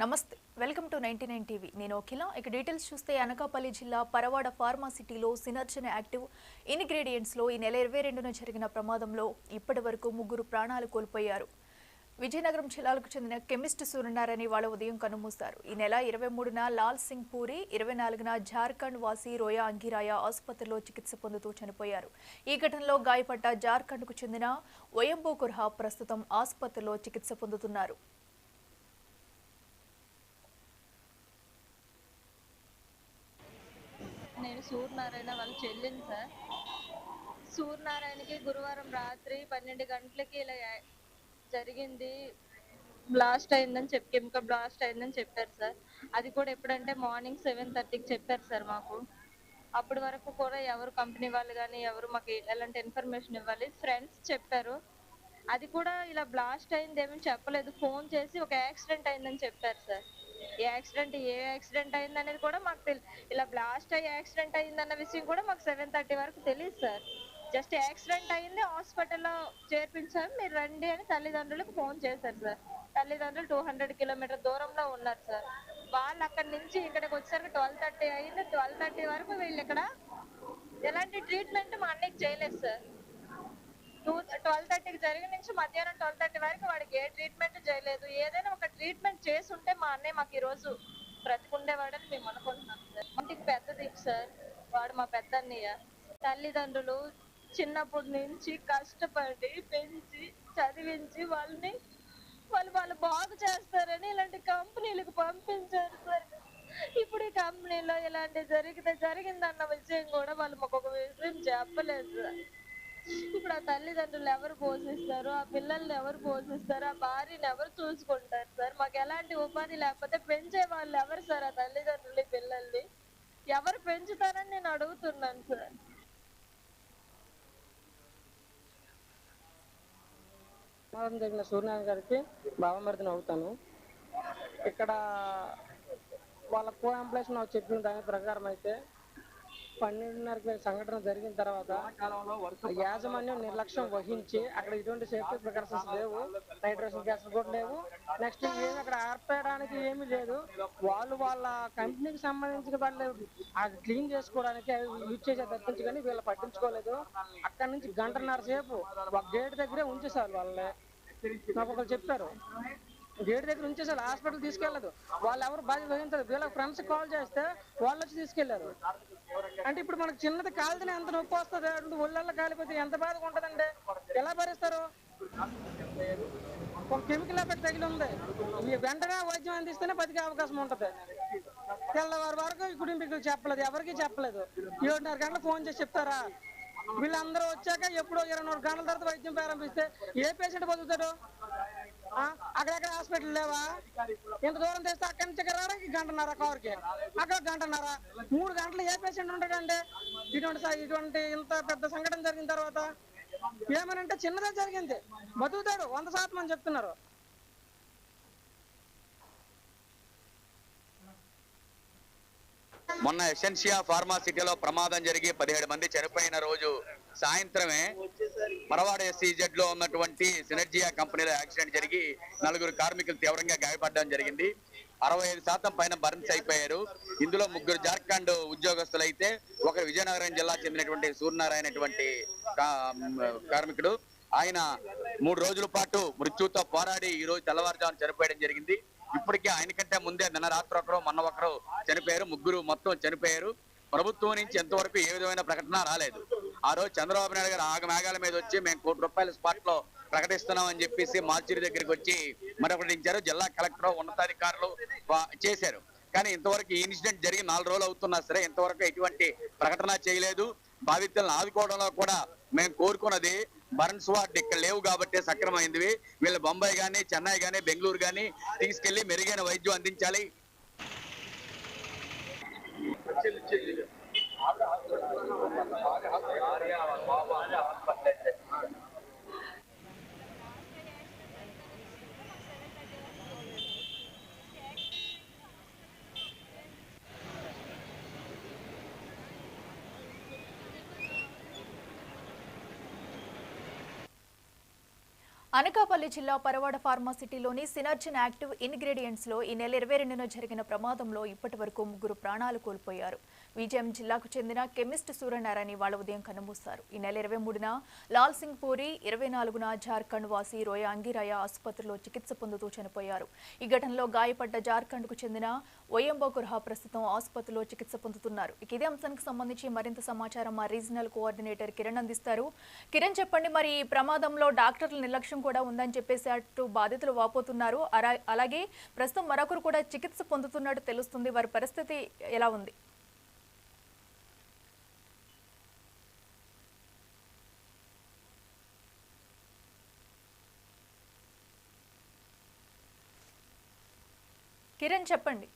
నమస్తే welcome to 99 TV నేను అఖిల ఇక డీటెయిల్స్ చూస్తే అనకాపల్లి జిల్లా పరవాడ ఫార్మాసిటీలో సినర్జన్ యాక్టివ్ ఇంగ్రీడియంట్స్ లో ఈ నెల 22న జరిగిన ప్రమాదంలో ఇప్పటివరకు ముగ్గురు ప్రాణాలు కోల్పోయారు. విజయనగరం జిల్లాకు చెందిన కెమిస్ట్ సూర్యనారాయణ వాళ్ళ ఉదయం కన్నుమూశారు. ఈ నెల 23న లాల్ సింగ్ పూరి, 24న జార్ఖండ్ వాసి రోయా అంగిరాయ ఆసుపత్రిలో చికిత్స పొందుతూ చనిపోయారు. ఈ ఘటనలో గాయపడ్డ జార్ఖండ్కు చెందిన వయంబో కుర్హా ప్రస్తుతం ఆసుపత్రిలో చికిత్స పొందుతున్నారు. నేను సూర్యనారాయణ వాళ్ళ చెల్లిని సార్. సూర్యనారాయణకి గురువారం రాత్రి 12 గంటలకి ఇలా జరిగింది, బ్లాస్ట్ అయిందని చెప్పి కెమికల్ బ్లాస్ట్ అయిందని చెప్పారు సార్. అది కూడా ఎప్పుడంటే మార్నింగ్ 7:30కి చెప్పారు సార్ మాకు. అప్పటి వరకు కూడా ఎవరు కంపెనీ వాళ్ళు కానీ ఎవరు మాకు ఎలాంటి ఇన్ఫర్మేషన్ ఇవ్వాలి, ఫ్రెండ్స్ చెప్పారు. అది కూడా ఇలా బ్లాస్ట్ అయింది ఏమీ చెప్పలేదు, ఫోన్ చేసి ఒక యాక్సిడెంట్ అయిందని చెప్పారు సార్. ఏ యాక్సిడెంట్ అయింది అనేది కూడా మాకు తెలియదు. ఇలా బ్లాస్ట్ అయ్యి యాక్సిడెంట్ అయిందన్న విషయం కూడా మాకు 7:30 వరకు తెలియదు సార్. జస్ట్ యాక్సిడెంట్ అయింది, హాస్పిటల్లో చేర్పించాము, మీరు రండి అని తల్లిదండ్రులకు ఫోన్ చేశారు సార్. తల్లిదండ్రులు 200 కిలోమీటర్ దూరంలో ఉన్నారు సార్. వాళ్ళు అక్కడి నుంచి ఇక్కడికి వచ్చేసరికి 12:30 అయింది. 12:30 వరకు వీళ్ళు ఇక్కడ ఎలాంటి ట్రీట్మెంట్ మా అన్నయ్యకి చేయలేదు సార్. 12:30కి జరిగిన నుంచి మధ్యాహ్నం 12:30 వరకు వాడికి ఏ ట్రీట్మెంట్ చేయలేదు. ఏదైనా ఒక ట్రీట్మెంట్ చేసి ఉంటే మా అన్నయ్య మాకు ఈ రోజు బ్రతికుండేవాడని మేము అనుకుంటున్నాం సార్. ఇంటికి పెద్ద దిక్కు సార్, వాడు మా పెద్ద అన్నయ్య. తల్లిదండ్రులు చిన్నప్పటి నుంచి కష్టపడి పెంచి చదివించి వాళ్ళు బాగు చేస్తారని ఇలాంటి కంపెనీలకు పంపించారు సార్. ఇప్పుడు ఈ కంపెనీలో ఇలాంటి జరిగిందన్న విషయం కూడా వాళ్ళు మాకు ఒక విషయం చెప్పలేదు సార్. ఇప్పుడు ఆ తల్లిదండ్రులు ఎవరు పోషిస్తారు, ఆ పిల్లల్ని ఎవరు పోషిస్తారు, ఆ భార్యని ఎవరు చూసుకుంటారు సార్? మాకు ఎలాంటి ఉపాధి లేకపోతే పెంచే వాళ్ళు ఎవరు సార్? ఆ తల్లిదండ్రులు పిల్లల్ని ఎవరు పెంచుతారని నేను అడుగుతున్నాను సార్. జరిగిన సూర్యనారాయణ గారికి బావమరిదిని అవుతాను. ఇక్కడ వాళ్ళ కో ఎంప్లాయీస్ నాకు చెప్పిన దాని ప్రకారం అయితే 12:30కి సంఘటన జరిగిన తర్వాత యాజమాన్యం నిర్లక్ష్యం వహించి అక్కడ ఇటువంటి సేఫ్టీ ప్రికాషన్స్ లేవు, నైట్రోజన్ గ్యాస్ కూడా లేవు, నెక్స్ట్ ఏమి అక్కడ ఆర్పేయడానికి ఏమీ లేదు. వాళ్ళ కంపెనీకి సంబంధించిన వాళ్ళు అది క్లీన్ చేసుకోవడానికి యూజ్ చేసే తప్పించి కానీ వీళ్ళు పట్టించుకోలేదు. అక్కడ నుంచి 1.5 సేపు ఒక గేట్ దగ్గరే ఉంచేసారు వాళ్ళని. నాకు ఒకరు చెప్పారు, గేట్ దగ్గర ఉంచేసారు, హాస్పిటల్ తీసుకెళ్ళదు. వాళ్ళు ఎవరు బాధ్యత వహించారు. వీళ్ళ ఫ్రెండ్స్ కాల్ చేస్తే వాళ్ళు వచ్చి తీసుకెళ్లారు. అంటే ఇప్పుడు మనకు చిన్నది కాలితేనే ఎంత నొప్పి వస్తుంది, ఒళ్ళల్లో కాలిపోతే ఎంత బాధగా ఉంటుందండి, ఎలా భరిస్తారు? ఒక కెమికల్ ఎఫెక్ట్ తగిలి ఉంది, ఈ వెంటనే వైద్యం అందిస్తేనే బతికే అవకాశం ఉంటుంది. తెల్లవారు వరకు ఈ కుటుంబీకులు చెప్పలేదు, ఎవరికి చెప్పలేదు. 7:30 గంటలకు ఫోన్ చేసి చెప్తారా? వీళ్ళందరూ వచ్చాక ఎప్పుడో 24 గంటల తర్వాత వైద్యం ప్రారంభిస్తే ఏ పేషెంట్ బతుకుతాడు? అక్కడెక్కడ హాస్పిటల్ లేవా? ఇంత దూరం తెస్తే అక్కడి నుంచి రావడానికి 1.5 కారుకి, అక్కడ 1.5, 3 గంటలు ఏ పేషెంట్ ఉంటాడంటే? ఇటువంటి ఇంత పెద్ద సంఘటన జరిగిన తర్వాత ఏమనంటే చిన్నదే జరిగింది, బతుకుతాడు 100% అని చెప్తున్నారు. మొన్న ఎసెన్షియా ఫార్మాసిటీలో ప్రమాదం జరిగి 17 మంది చనిపోయిన రోజు సాయంత్రమే పరవాడ SEZ లో ఉన్నటువంటి సినర్జియా కంపెనీలో యాక్సిడెంట్ జరిగి 4 కార్మికులు తీవ్రంగా గాయపడడం జరిగింది. 65% పైన బర్న్స్ అయిపోయారు. ఇందులో 3 జార్ఖండ్ ఉద్యోగస్తులు అయితే ఒకరు విజయనగరం జిల్లా చెందినటువంటి సూర్యనారాయణ అనేటువంటి కార్మికుడు. ఆయన 3 రోజుల పాటు మృత్యుతో పోరాడి ఈ రోజు తెల్లవారుజామున చనిపోయడం జరిగింది. ఇప్పటికే ఆయన కంటే ముందే నిన్న రాత్రి ఒకరు మొన్న ఒకరు చనిపోయారు, 3 మొత్తం చనిపోయారు. ప్రభుత్వం నుంచి ఎంతవరకు ఏ విధమైన ప్రకటన రాలేదు. ఆ రోజు చంద్రబాబు నాయుడు గారు ఆగమేఘాల మీద వచ్చి మేము ₹1 కోటి స్పాట్ లో ప్రకటిస్తున్నాం అని చెప్పేసి మార్చిరి దగ్గరికి వచ్చి ప్రకటించారు. జిల్లా కలెక్టర్ ఉన్నతాధికారులు చేశారు. కానీ ఇంతవరకు ఈ ఇన్సిడెంట్ జరిగి 4 రోజులు అవుతున్నా సరే ఇంతవరకు ఎటువంటి ప్రకటన చేయలేదు. బాధితులను ఆదుకోవడంలో కూడా మేము కోరుకున్నది బర్న్స్ వార్డు ఇక్కడ లేవు కాబట్టి సక్రమైంది. వీళ్ళు బొంబాయి కానీ చెన్నై కానీ బెంగళూరు కానీ తీసుకెళ్లి మెరుగైన వైద్యం అందించాలి. అనకాపల్లి జిల్లా పరవాడ ఫార్మాసిటీలోని సినర్జిన్ యాక్టివ్ ఇంగ్రీడియంట్స్ లో ఈ నెల 22న జరిగిన ప్రమాదంలో ఇప్పటి వరకు 3 ప్రాణాలు కోల్పోయారు. విజయం జిల్లాకు చెందిన కెమిస్ట్ సూర్యనారాయణ వాళ్ళ ఉదయం కన్నుమూశారు. ఈ నెల 23న లాల్ సింగ్ పూరి, 24న జార్ఖండ్ వాసి రోయ అంగిరాయ ఆసుపత్రిలో చికిత్స పొందుతూ చనిపోయారు. ఈ ఘటనలో గాయపడ్డ జార్ఖండ్ కు చెందిన ఓయంబో కుర్హా ప్రస్తుతం ఆసుపత్రిలో చికిత్స పొందుతున్నారు. ఇదే అంశానికి సంబంధించి మరింత సమాచారం మా రీజనల్ కోఆర్డినేటర్ కిరణ్ అందిస్తారు. కిరణ్, చెప్పండి, మరి ఈ ప్రమాదంలో డాక్టర్ల నిర్లక్ష్యం కూడా ఉందని చెప్పేసి అటు బాధితులు వాపోతున్నారు. అలాగే ప్రస్తుతం మరొకరు కూడా చికిత్స పొందుతున్నట్టు తెలుస్తుంది. వారి పరిస్థితి ఎలా ఉంది? కిరణ్, చెప్పండి.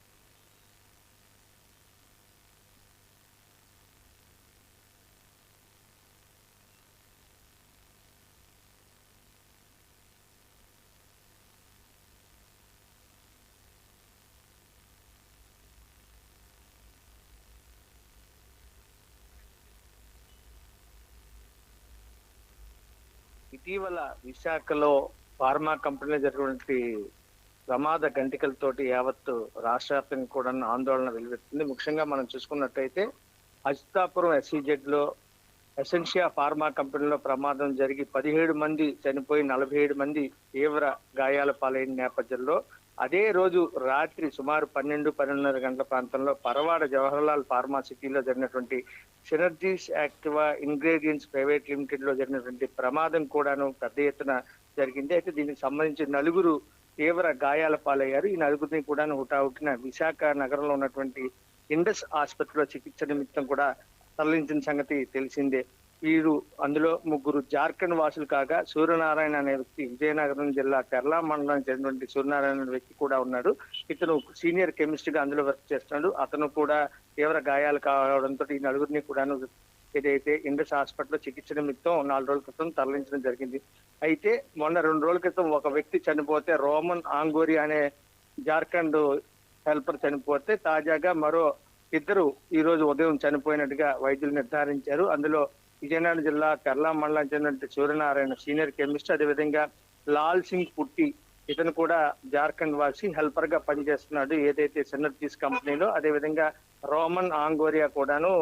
ఇటీవల విశాఖలో ఫార్మా కంపెనీలో జరిగినటువంటి ప్రమాద గంటికలతోటి యావత్తు రాష్ట్ర వ్యాప్తంగా కూడా ఆందోళన వెలువెత్తుంది. ముఖ్యంగా మనం చూసుకున్నట్టయితే అచితాపురం SEZ లో ఎసెన్షియా ఫార్మా కంపెనీలో ప్రమాదం జరిగి 17 మంది చనిపోయి 47 మంది తీవ్ర గాయాల పాలైన నేపథ్యంలో అదే రోజు రాత్రి సుమారు 12-12:30 గంటల ప్రాంతంలో పరవాడ జవహర్లాల్ ఫార్మా సిటీలో జరిగినటువంటి synergies Activa ingredients private limited లో జరిగినటువంటి ప్రమాదం కూడాను పెద్ద ఎత్తున జరిగింది. అయితే దీనికి సంబంధించి 4 తీవ్ర గాయాల పాలయ్యారు. ఈ 4ని కూడా హుటాహుటిన విశాఖ నగరంలో ఉన్నటువంటి ఇండస్ ఆసుపత్రిలో చికిత్స నిమిత్తం కూడా తరలించిన సంగతి తెలిసిందే. వీరు అందులో 3 జార్ఖండ్ వాసులు కాగా సూర్యనారాయణ అనే వ్యక్తి విజయనగరం జిల్లా తెర్లా మండలానికి చెందినటువంటి సూర్యనారాయణ అనే వ్యక్తి కూడా ఉన్నాడు. ఇతను సీనియర్ కెమిస్ట్ గా అందులో వర్క్ చేస్తున్నాడు. అతను కూడా తీవ్ర గాయాలు కావడంతో ఈ 4ని కూడాను ఏదైతే ఇండస్ హాస్పిటల్లో చికిత్స నిమిత్తం 4 రోజుల క్రితం తరలించడం జరిగింది. అయితే మొన్న 2 రోజుల క్రితం ఒక వ్యక్తి చనిపోతే, రోమన్ ఆంగోరి అనే జార్ఖండ్ హెల్పర్ చనిపోతే, తాజాగా మరో 2 ఈ రోజు ఉదయం చనిపోయినట్టుగా వైద్యులు నిర్ధారించారు. అందులో విజయనగరం జిల్లా తెర్లా మండలం చెందిన సూర్యనారాయణ సీనియర్ కెమిస్ట్, అదేవిధంగా లాల్ సింగ్ పుట్టి ఇతను కూడా జార్ఖండ్ వాసి హెల్పర్ గా పనిచేస్తున్నాడు ఏదైతే సినర్జీస్ కంపెనీలో. అదేవిధంగా రోమన్ ఆంగోరియా కూడాను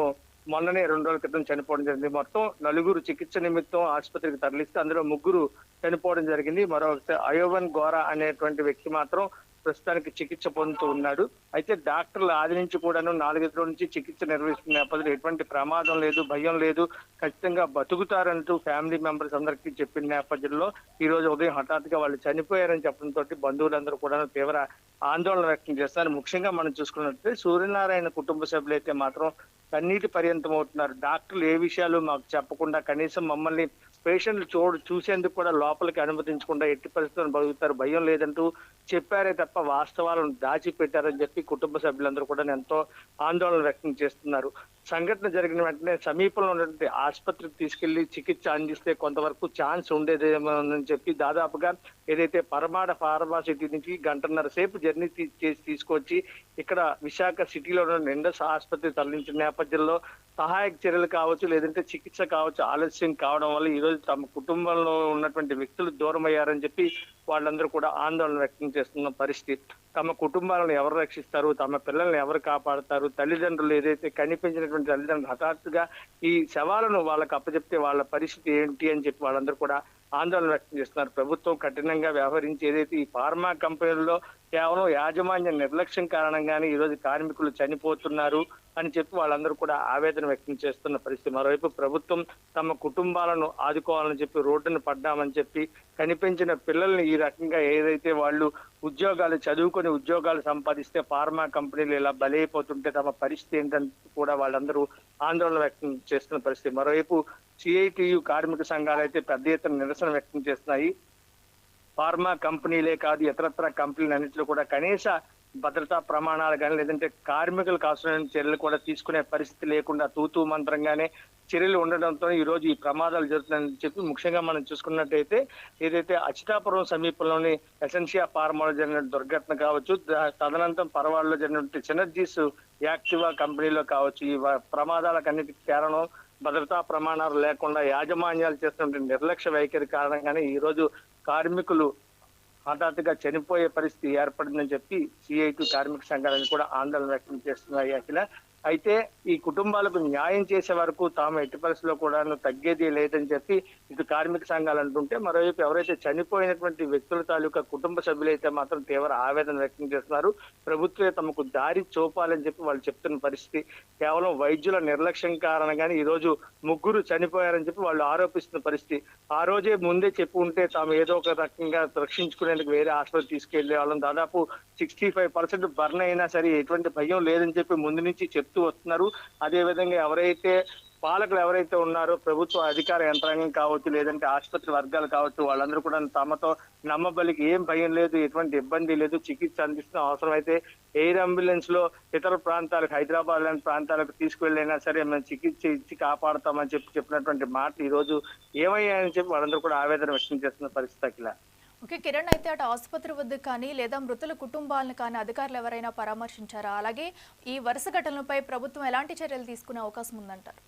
మొన్ననే 2 రోజుల క్రితం చనిపోవడం జరిగింది. మొత్తం 4 చికిత్స నిమిత్తం ఆసుపత్రికి తరలిస్తే అందులో 3 చనిపోవడం జరిగింది. మరొక అయోవన్ గోరా అనేటువంటి వ్యక్తి మాత్రం ప్రస్తుతానికి చికిత్స పొందుతూ ఉన్నాడు. అయితే డాక్టర్లు ఆది నుంచి కూడాను 4 రోజుల నుంచి చికిత్స నిర్వహిస్తున్న నేపథ్యంలో ఎటువంటి ప్రమాదం లేదు, భయం లేదు, ఖచ్చితంగా బతుకుతారంటూ ఫ్యామిలీ మెంబర్స్ అందరికీ చెప్పిన నేపథ్యంలో ఈ రోజు ఉదయం హఠాత్తుగా వాళ్ళు చనిపోయారని చెప్పడంతో బంధువులందరూ కూడా తీవ్ర ఆందోళన వ్యక్తం చేస్తారు. ముఖ్యంగా మనం చూసుకున్నట్లయితే సూర్యనారాయణ కుటుంబ సభ్యులైతే మాత్రం కన్నీటి పర్యంతం అవుతున్నారు. డాక్టర్లు ఏ విషయాలు మాకు చెప్పకుండా, కనీసం మమ్మల్ని పేషెంట్లు చూసేందుకు కూడా లోపలికి అనుమతించకుండా ఎట్టి పరిస్థితులను బతుకుతారు, భయం లేదంటూ చెప్పారే తప్ప వాస్తవాలను దాచిపెట్టారని చెప్పి కుటుంబ సభ్యులందరూ కూడా ఎంతో ఆందోళన వ్యక్తం చేస్తున్నారు. సంఘటన జరిగిన వెంటనే సమీపంలో ఉన్నటువంటి ఆసుపత్రికి తీసుకెళ్లి చికిత్స అందిస్తే కొంతవరకు ఛాన్స్ ఉండేదేమోనని చెప్పి దాదాపుగా ఏదైతే పరమాడ ఫార్మాసిటీ నుంచి 1.5 సేపు జర్నీ చేసి తీసుకొచ్చి ఇక్కడ విశాఖ సిటీలో ఉన్న ఇండస్ ఆసుపత్రి తరలించిన నేపథ్యంలో సహాయక చర్యలు కావచ్చు, లేదంటే చికిత్స కావచ్చు ఆలస్యం కావడం వల్ల ఈ రోజు తమ కుటుంబంలో ఉన్నటువంటి వ్యక్తులు దూరం అయ్యారని చెప్పి వాళ్ళందరూ కూడా ఆందోళన వ్యక్తం చేస్తున్న పరిస్థితి. తమ కుటుంబాలను ఎవరు రక్షిస్తారు, తమ పిల్లల్ని ఎవరు కాపాడతారు, తల్లిదండ్రులు ఏదైతే కనిపించినటువంటి తల్లిదండ్రులు హఠాత్తుగా ఈ శవాలను వాళ్ళకి అప్పచెప్తే వాళ్ళ పరిస్థితి ఏంటి అని చెప్పి వాళ్ళందరూ కూడా ఆందోళన వ్యక్తం చేస్తున్నారు. ప్రభుత్వం కఠినంగా వ్యవహరించి ఏదైతే ఈ ఫార్మా కంపెనీల్లో కేవలం యాజమాన్య నిర్లక్ష్యం కారణంగానే ఈ రోజు కార్మికులు చనిపోతున్నారు అని చెప్పి వాళ్ళందరూ కూడా ఆవేదన వ్యక్తం చేస్తున్న పరిస్థితి. మరోవైపు ప్రభుత్వం తమ కుటుంబాలను ఆదుకోవాలని చెప్పి రోడ్డును పడ్డామని చెప్పి కనిపించిన పిల్లల్ని ఈ రకంగా ఏదైతే వాళ్ళు ఉద్యోగాలు చదువుకొని ఉద్యోగాలు సంపాదిస్తే ఫార్మా కంపెనీలు ఇలా బలైపోతుంటే తమ పరిస్థితి ఏంటని కూడా వాళ్ళందరూ ఆందోళన వ్యక్తం చేస్తున్న పరిస్థితి. మరోవైపు CITU కార్మిక సంఘాలు అయితే పెద్ద ఎత్తున నిరసన వ్యక్తం చేస్తున్నాయి. ఫార్మా కంపెనీలే కాదు ఇతరత్ర కంపెనీలు అన్నింటిలో కూడా కనీస భద్రతా ప్రమాణాలు కానీ లేదంటే కార్మికులకు అవసరమైన చర్యలు కూడా తీసుకునే పరిస్థితి లేకుండా తూతూ మంత్రంగానే చర్యలు ఉండడంతో ఈ రోజు ఈ ప్రమాదాలు జరుగుతున్నాయని చెప్పి ముఖ్యంగా మనం చూసుకున్నట్టయితే ఏదైతే అచితాపురం సమీపంలోని ఎసెన్షియా ఫార్మాలో జరిగిన దుర్ఘటన కావచ్చు, తదనంతరం పరవాడలో జరిగిన సినర్జీస్ యాక్టివా కంపెనీలో కావచ్చు, ఈ ప్రమాదాలకన్నిటికీ కారణం భద్రతా ప్రమాణాలు లేకుండా యాజమాన్యాలు చేస్తున్న నిర్లక్ష్య వైఖరి కారణంగానే ఈ రోజు కార్మికులు హఠాత్తుగా చనిపోయే పరిస్థితి ఏర్పడిందని చెప్పి సిఐటి కార్మిక సంఘాలను కూడా ఆందోళన వ్యక్తం చేస్తున్నాయి అఖిల. అయితే ఈ కుటుంబాలకు న్యాయం చేసే వరకు తాము ఎట్టి పరిస్థితుల్లో కూడా తగ్గేది లేదని చెప్పి ఇటు కార్మిక సంఘాలు అంటుంటే, మరోవైపు ఎవరైతే చనిపోయినటువంటి వ్యక్తుల తాలూకా కుటుంబ సభ్యులైతే మాత్రం తీవ్ర ఆవేదన వ్యక్తం చేస్తున్నారు. ప్రభుత్వమే తమకు దారి చూపాలని చెప్పి వాళ్ళు చెప్తున్న పరిస్థితి. కేవలం వైద్యుల నిర్లక్ష్యం కారణంగానే ఈ రోజు ముగ్గురు చనిపోయారని చెప్పి వాళ్ళు ఆరోపిస్తున్న పరిస్థితి. ఆ రోజే ముందే చెప్పి ఉంటే తాము ఏదో ఒక రకంగా రక్షించుకునేందుకు వేరే ఆసుపత్రి తీసుకెళ్లే వాళ్ళం. దాదాపు 65% బర్న్ అయినా సరే ఎటువంటి భయం లేదని చెప్పి ముందు నుంచి చెప్తూ వస్తున్నారు. అదే విధంగా ఎవరైతే పాలకులు ఎవరైతే ఉన్నారో, ప్రభుత్వ అధికార యంత్రాంగం కావచ్చు, లేదంటే ఆసుపత్రి వర్గాలు కావచ్చు, వాళ్ళందరూ కూడా తమతో నమ్మబలికి ఏం భయం లేదు, ఎటువంటి ఇబ్బంది లేదు, చికిత్స అందిస్తున్న అవసరమైతే ఎయిర్ అంబులెన్స్ లో ఇతర ప్రాంతాలకు, హైదరాబాద్ లాంటి ప్రాంతాలకు తీసుకువెళ్ళైనా సరే మేము చికిత్స ఇచ్చి కాపాడుతామని చెప్పినటువంటి మాటలు ఈ రోజు ఏమయ్యాయని చెప్పి వాళ్ళందరూ కూడా ఆవేదన వ్యక్తం చేస్తున్న పరిస్థితి అఖిల. ఓకే కిరణ్, అయితే అటు ఆసుపత్రి వద్ద కానీ లేదా మృతుల కుటుంబాలను కానీ అధికారులు ఎవరైనా పరామర్శించారా? అలాగే ఈ వరుస ఘటనలపై ప్రభుత్వం ఎలాంటి చర్యలు తీసుకునే అవకాశం ఉందంటారు?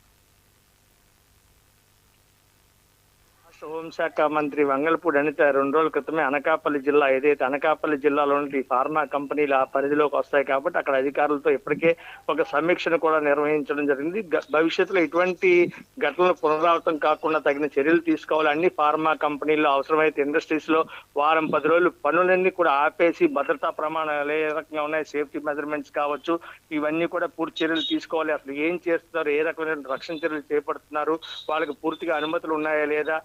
హోంశాఖ మంత్రి వంగలపూడి అనిత 2 రోజుల క్రితమే అనకాపల్లి జిల్లా, ఏదైతే అనకాపల్లి జిల్లాలోని ఫార్మా కంపెనీలు ఆ పరిధిలోకి వస్తాయి కాబట్టి అక్కడ అధికారులతో ఇప్పటికే ఒక సమీక్షను కూడా నిర్వహించడం జరిగింది. భవిష్యత్తులో ఇటువంటి ఘటనలు పునరావృతం కాకుండా తగిన చర్యలు తీసుకోవాలి. అన్ని ఫార్మా కంపెనీల్లో అవసరమైతే ఇండస్ట్రీస్ లో వారం 10 రోజులు పనులన్నీ కూడా ఆపేసి భద్రతా ప్రమాణాలు ఏ రకంగా ఉన్నాయి, సేఫ్టీ మెజర్మెంట్స్ కావచ్చు, ఇవన్నీ కూడా పూర్తి చర్యలు తీసుకోవాలి. అసలు ఏం చేస్తున్నారు, ఏ రకమైన రక్షణ చర్యలు చేపడుతున్నారు, వాళ్ళకి పూర్తిగా అనుమతులు ఉన్నాయా లేదా,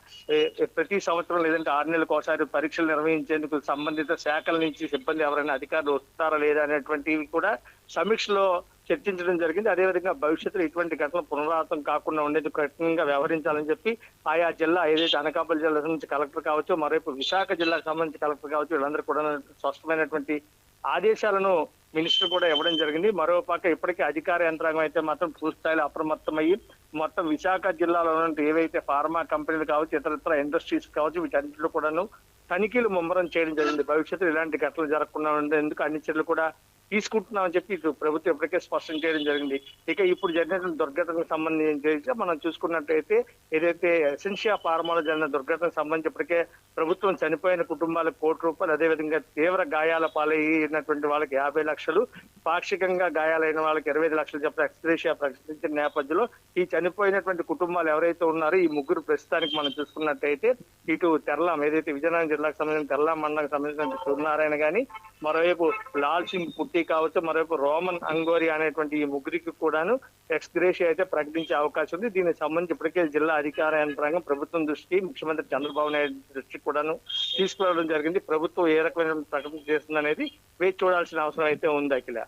ప్రతి సంవత్సరం లేదంటే 6 నెలలకు ఒకసారి పరీక్షలు నిర్వహించేందుకు సంబంధిత శాఖల నుంచి సిబ్బంది ఎవరైనా అధికారులు వస్తారా లేదా అనేటువంటివి కూడా సమీక్షలో చర్చించడం జరిగింది. అదేవిధంగా భవిష్యత్తులో ఇటువంటి ఘటనలు పునరావృతం కాకుండా ఉండేందుకు కఠినంగా వ్యవహరించాలని చెప్పి ఆయా జిల్లా, ఏదైతే అనకాపల్లి జిల్లా నుంచి కలెక్టర్ కావచ్చు, మరోవైపు విశాఖ జిల్లాకు సంబంధించి కలెక్టర్ కావచ్చు, వీళ్ళందరూ కూడా స్పష్టమైనటువంటి ఆదేశాలను మినిస్టర్ కూడా ఇవ్వడం జరిగింది. మరోపక్క ఇప్పటికే అధికార యంత్రాంగం అయితే మాత్రం పూర్తి స్థాయిలో అప్రమత్తమయ్యి మొత్తం విశాఖ జిల్లాలో ఏవైతే ఫార్మా కంపెనీలు కావచ్చు, ఇతర ఇండస్ట్రీస్ కావచ్చు, వీటన్నిటిలో కూడాను తనిఖీలు ముమ్మరం చేయడం జరిగింది. భవిష్యత్తులో ఇలాంటి ఘటనలు జరగకుండా ఉండేందుకు అన్ని చర్యలు కూడా తీసుకుంటున్నామని చెప్పి ఇటు ప్రభుత్వం ఇప్పటికే స్పష్టం చేయడం జరిగింది. ఇక ఇప్పుడు జరిగిన దుర్ఘటనకు సంబంధించి మనం చూసుకున్నట్టయితే, ఏదైతే ఎసెన్షియా ఫార్మాలో జరిగిన దుర్ఘటనకు సంబంధించి ఇప్పటికే ప్రభుత్వం చనిపోయిన కుటుంబాలకు ₹1,00,00,000, అదేవిధంగా తీవ్ర గాయాల పాలైనటువంటి వాళ్ళకి 50 లక్షలు, పాక్షికంగా గాయాలైన వాళ్ళకి 25 లక్షలు చెప్పి ఎక్స్గ్రేషియా ప్రకటించిన నేపథ్యంలో ఈ చనిపోయినటువంటి కుటుంబాలు ఎవరైతే ఉన్నారో ఈ ముగ్గురు ప్రస్తుతానికి మనం చూసుకున్నట్టయితే ఇటు తెరలాం, ఏదైతే విజయనగరం జిల్లాకు సంబంధించిన తెరలాం మండలానికి సంబంధించిన సూర్యనారాయణ గాని, మరోవైపు లాల్ సింగ్ పుట్టి కావచ్చు, మరోవైపు రోమన్ అంగోరి అనేటువంటి ఈ ముగ్గురికి కూడాను ఎక్స్గ్రేషియా అయితే ప్రకటించే అవకాశం ఉంది. దీనికి సంబంధించి ఇప్పటికే జిల్లా అధికార యంత్రాంగం ప్రభుత్వం దృష్టి, ముఖ్యమంత్రి చంద్రబాబు నాయుడు దృష్టికి కూడాను తీసుకురావడం జరిగింది. ప్రభుత్వం ఏ రకమైన ప్రకటన చేస్తుంది అనేది వేచి చూడాల్సిన అవసరం అయితే ఉంది Akhila.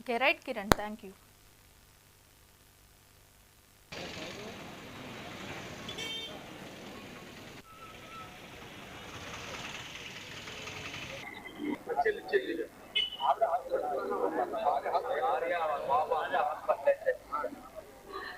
Okay right Kiran, thank you.